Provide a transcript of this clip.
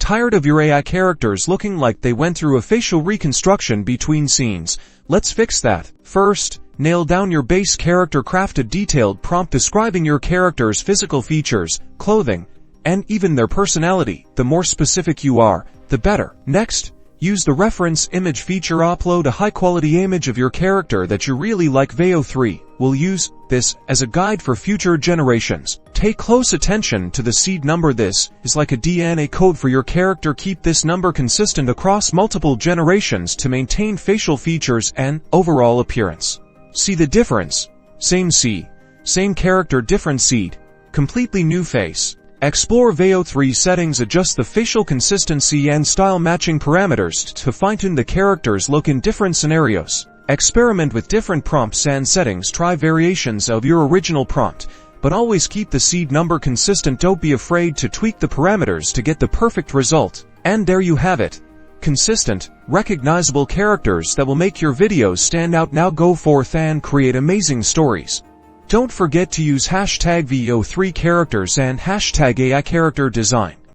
Tired of your AI characters looking like they went through a facial reconstruction between scenes? Let's fix that. First, nail down your base character. Craft a detailed prompt describing your character's physical features, clothing, and even their personality. The more specific you are, the better. Next, use the reference image feature. Upload a high-quality image of your character that you really like. VO3 will use this as a guide for future generations. Pay close attention to the seed number. This is like a DNA code for your character. Keep this number consistent across multiple generations to maintain facial features and overall appearance. See the difference? Same seed, same character, different seed, completely new face. Explore VO3 settings. Adjust the facial consistency and style matching parameters to fine-tune the character's look in different scenarios. Experiment with different prompts and settings. Try variations of your original prompt, but always keep the seed number consistent. Don't be afraid to tweak the parameters to get the perfect result. And there you have it. Consistent, recognizable characters that will make your videos stand out. Now go forth and create amazing stories. Don't forget to use hashtag VO3 characters and hashtag AI character design.